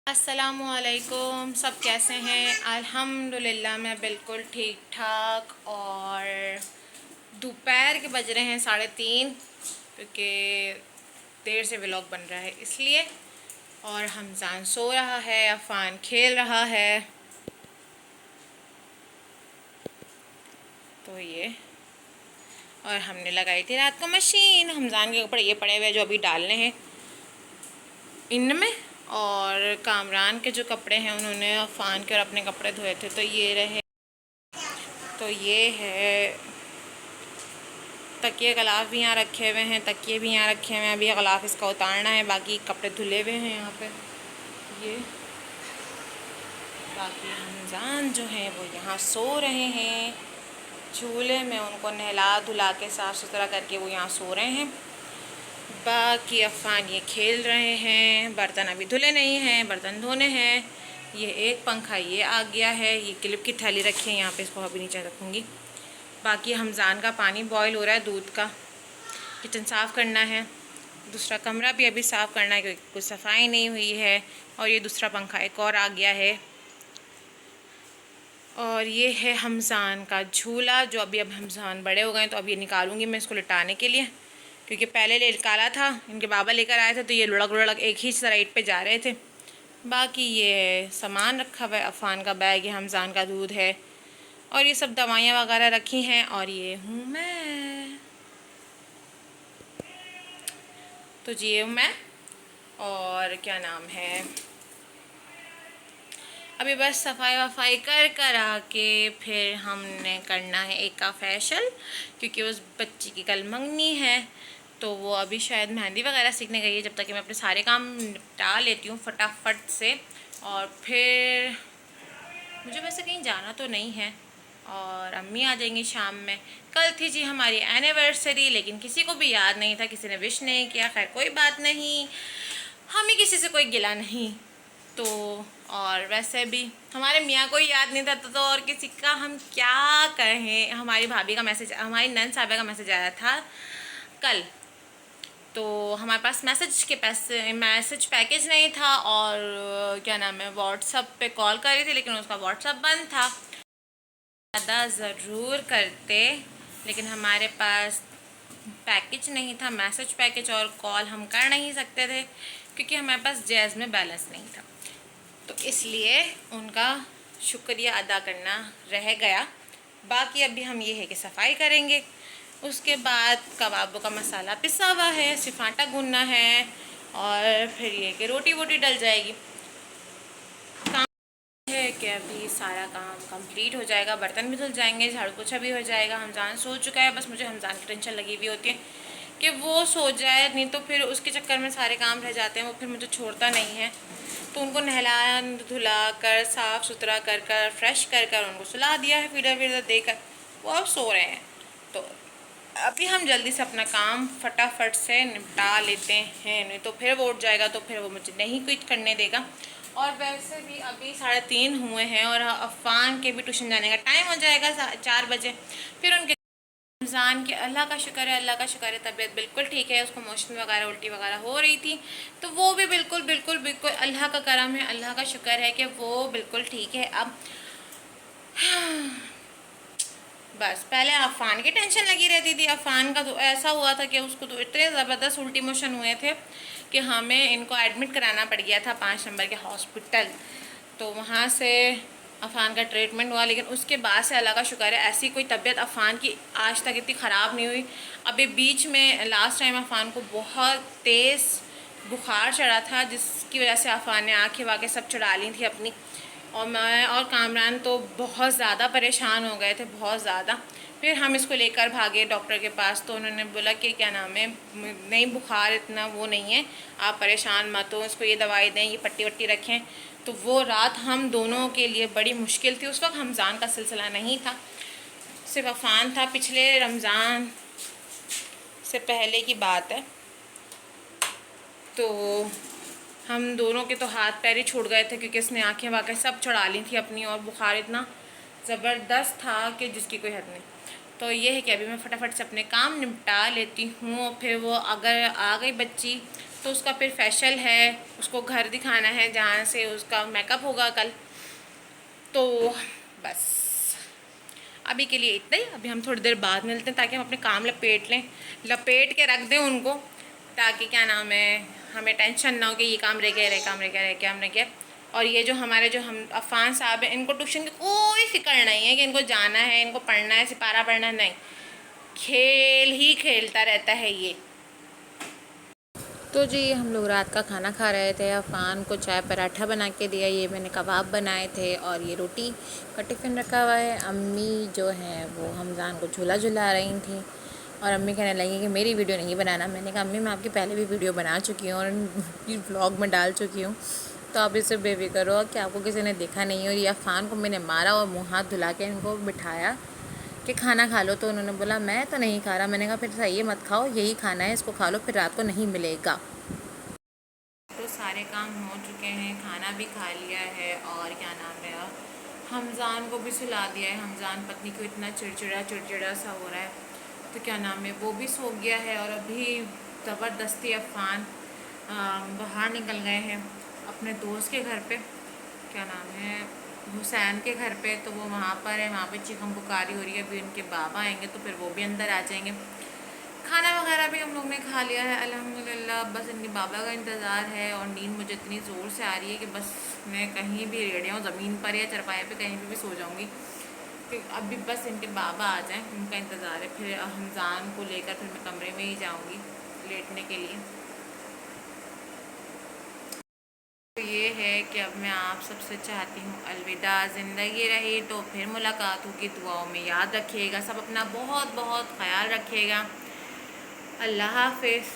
अस्सलामुअलैकुम। सब कैसे हैं? अल्हम्दुलिल्लाह मैं बिल्कुल ठीक ठाक। और दोपहर के बज रहे हैं 3:30 क्योंकि देर से व्लॉग बन रहा है इसलिए। और हमजान सो रहा है, अफ़ान खेल रहा है। तो ये और हमने लगाई थी रात को मशीन। हमजान के कपड़े ये पड़े हुए जो अभी डालने हैं इनमें। और कामरान के जो कपड़े हैं उन्होंने अफ़ान के और अपने कपड़े धोए थे तो ये रहे। तो ये है तकिए गलाफ भी यहाँ रखे हुए हैं, तकिए भी यहाँ रखे हुए हैं। अभी गलाफ इसका उतारना है, बाकी कपड़े धुले हुए हैं यहाँ पे। ये बाकी हमजान जो हैं वो यहाँ सो रहे हैं झूले में। उनको नहला धुला के साफ़ सुथरा करके वो यहाँ सो रहे हैं। बाकी अफ़ान ये खेल रहे हैं। बर्तन अभी धुले नहीं हैं, बर्तन धोने हैं। ये एक पंखा ये आ गया है। ये क्लिप की थैली रखी है यहाँ पे, इसको अभी नीचे रखूँगी। बाकी हमजान का पानी बॉयल हो रहा है, दूध का। किचन साफ़ करना है, दूसरा कमरा भी अभी साफ़ करना है क्योंकि कुछ सफाई नहीं हुई है। और ये दूसरा पंखा एक और आ गया है। और ये है हमजान का झूला जो अभी अब हमजान बड़े हो गए तो अब ये निकालूंगी मैं इसको लिटाने के लिए, क्योंकि पहले निकाला था, इनके बाबा लेकर आए थे तो ये लुढ़क लुढ़क एक ही साइड पे जा रहे थे। बाकी ये सामान रखा हुआ है, अफ़ान का बैग है, हमजान का दूध है और ये सब दवाइयाँ वगैरह रखी हैं। और ये हूँ मैं, तो ये हूँ मैं। और क्या नाम है, अभी बस सफाई वफाई कर कर आके फिर हमने करना है एक का फैशल, क्योंकि उस बच्ची की कल मंगनी है तो वो अभी शायद मेहंदी वगैरह सीखने गई है। जब तक कि मैं अपने सारे काम निपटा लेती हूँ फटाफट से। और फिर मुझे वैसे कहीं जाना तो नहीं है और अम्मी आ जाएंगी शाम में। कल थी जी हमारी एनिवर्सरी, लेकिन किसी को भी याद नहीं था, किसी ने विश नहीं किया। खैर कोई बात नहीं, हमें किसी से कोई गिला नहीं। तो और वैसे भी हमारे मियाँ को ही याद नहीं था तो और किसी का हम क्या कहें। हमारी भाभी का मैसेज, हमारी नंद साहबा का मैसेज आया था कल, तो हमारे पास मैसेज पैकेज नहीं था। और क्या नाम है, व्हाट्सअप पे कॉल कर रही थी लेकिन उसका व्हाट्सअप बंद था। ज़्यादा ज़रूर करते लेकिन हमारे पास पैकेज नहीं था, मैसेज पैकेज, और कॉल हम कर नहीं सकते थे क्योंकि हमारे पास जैज़ में बैलेंस नहीं था। तो इसलिए उनका शुक्रिया अदा करना रह गया। बाकी अभी हम ये है कि सफाई करेंगे, उसके बाद कबाबों का मसाला पिसा हुआ है, सिर्फ आटा गूंदना है और फिर ये कि रोटी वोटी डल जाएगी। काम है कि अभी सारा काम कंप्लीट हो जाएगा, बर्तन भी धुल जाएंगे, झाड़ू पोछा भी हो जाएगा। हमजान सो चुका है, बस मुझे हमजान की टेंशन लगी हुई होती है कि वो सो जाए, नहीं तो फिर उसके चक्कर में सारे काम रह जाते हैं, वो फिर मुझे छोड़ता नहीं है। तो उनको नहला धुला कर साफ़ सुथरा कर कर फ्रेश कर कर उनको सुला दिया है, फीडर वीडर देकर वो अब सो रहे हैं। तो अभी हम जल्दी से अपना काम फटाफट से निपटा लेते हैं, नहीं तो फिर वो उठ जाएगा तो फिर वो मुझे नहीं कुछ करने देगा। और वैसे भी अभी 3:30 हुए हैं और अफ़ान के भी ट्यूशन जाने का टाइम हो जाएगा 4 बजे। फिर उनके रमज़ान के अल्लाह का शुक्र है, अल्लाह का शुक्र है तबीयत बिल्कुल ठीक है। उसको मोशन वगैरह उल्टी वगैरह हो रही थी तो वो भी बिल्कुल बिल्कुल बिल्कुल अल्लाह का करम है, अल्लाह का शुक्र है कि वो बिल्कुल ठीक है अब। बस पहले अफ़ान की टेंशन लगी रहती थी। अफ़ान का तो ऐसा हुआ था कि उसको तो इतने ज़बरदस्त उल्टी मोशन हुए थे कि हमें इनको एडमिट कराना पड़ गया था 5 नंबर के हॉस्पिटल। तो वहाँ से अफ़ान का ट्रीटमेंट हुआ, लेकिन उसके बाद से अल्लाह का शुक्र है ऐसी कोई तबीयत अफ़ान की आज तक इतनी ख़राब नहीं हुई। अभी बीच में लास्ट टाइम अफ़ान को बहुत तेज़ बुखार चढ़ा था जिसकी वजह से अफ़ान ने आँखें वाँखें सब चढ़ा ली थी अपनी। और मैं और कामरान तो बहुत ज़्यादा परेशान हो गए थे, बहुत ज़्यादा। फिर हम इसको लेकर भागे डॉक्टर के पास तो उन्होंने बोला कि क्या नाम है, नहीं बुखार इतना वो नहीं है, आप परेशान मत हो, इसको ये दवाई दें, ये पट्टी वट्टी रखें। तो वो रात हम दोनों के लिए बड़ी मुश्किल थी। उस वक्त रमज़ान का सिलसिला नहीं था, सिर्फ अफ़ान था, पिछले रमज़ान से पहले की बात है। तो हम दोनों के तो हाथ पैर ही छूट गए थे क्योंकि इसने आंखें वाखें सब चढ़ा ली थी अपनी और बुखार इतना ज़बरदस्त था कि जिसकी कोई हद नहीं। तो ये है कि अभी मैं फटाफट से अपने काम निपटा लेती हूँ, फिर वो अगर आ गई बच्ची तो उसका फिर फेशियल है, उसको घर दिखाना है जहाँ से उसका मेकअप होगा कल। तो बस अभी के लिए इतना ही। अभी हम थोड़ी देर बाद मिलते हैं ताकि हम अपने काम लपेट लें, लपेट के रख दें उनको, ताकि क्या नाम है हमें टेंशन ना हो कि ये काम रह गया, काम रह गया, काम रह गया। और ये जो हमारे जो हम अफ़ान साहब हैं, इनको ट्यूशन की कोई फिक्र नहीं है कि इनको जाना है, इनको पढ़ना है, सिपारा पढ़ना नहीं, खेल ही खेलता रहता है ये। तो जी हम लोग रात का खाना खा रहे थे। अफ़ान को चाय पराठा बना के दिया, ये मैंने कबाब बनाए थे और ये रोटी का टिफ़िन रखा हुआ है। अम्मी जो हैं वो हमज़ान को झूला झुला रही थी और अम्मी कहने लगी कि मेरी वीडियो नहीं बनाना। मैंने कहा अम्मी मैं आपकी पहले भी वीडियो बना चुकी हूँ और व्लॉग में डाल चुकी हूँ, तो आप इससे बेफिक्र हो कि आपको किसी ने देखा नहीं। और ये अफ़ान को मैंने मारा और मुँह हाथ धुला के इनको बिठाया कि खाना खा लो, तो उन्होंने बोला मैं तो नहीं खा रहा। मैंने कहा फिर सही है मत खाओ, यही खाना है, इसको खा लो, फिर रात को नहीं मिलेगा। तो सारे काम हो चुके हैं, खाना भी खा लिया है और क्या नाम है हमज़ान को भी सुला दिया है। हमज़ान पत्नी को इतना चिड़चिड़ा सा हो रहा है, तो क्या नाम है वो भी सो गया है। और अभी ज़बरदस्ती अफ़ान बाहर निकल गए हैं अपने दोस्त के घर पे, क्या नाम है हुसैन के घर पे। तो वो वहाँ पर है, वहाँ पे चिकन पुकारी हो रही है। अभी उनके बाबा आएंगे तो फिर वो भी अंदर आ जाएंगे। खाना वगैरह भी हम लोग ने खा लिया है अल्हम्दुलिल्लाह। बस इनके बाबा का इंतज़ार है और नींद मुझे इतनी ज़ोर से आ रही है कि बस मैं कहीं भी रेड़ जाऊँ, ज़मीन पर या चरपाए पे कहीं भी सो जाऊँगी। कि अभी बस इनके बाबा आ जाएं, उनका इंतज़ार है। फिर हमज़ान को लेकर फिर मैं कमरे में ही जाऊँगी लेटने के लिए। तो ये है कि अब मैं आप सबसे चाहती हूँ अलविदा। ज़िंदगी रही तो फिर मुलाकात होगी, दुआओं में याद रखिएगा, सब अपना बहुत बहुत ख्याल रखिएगा। अल्लाह हाफ़िज़।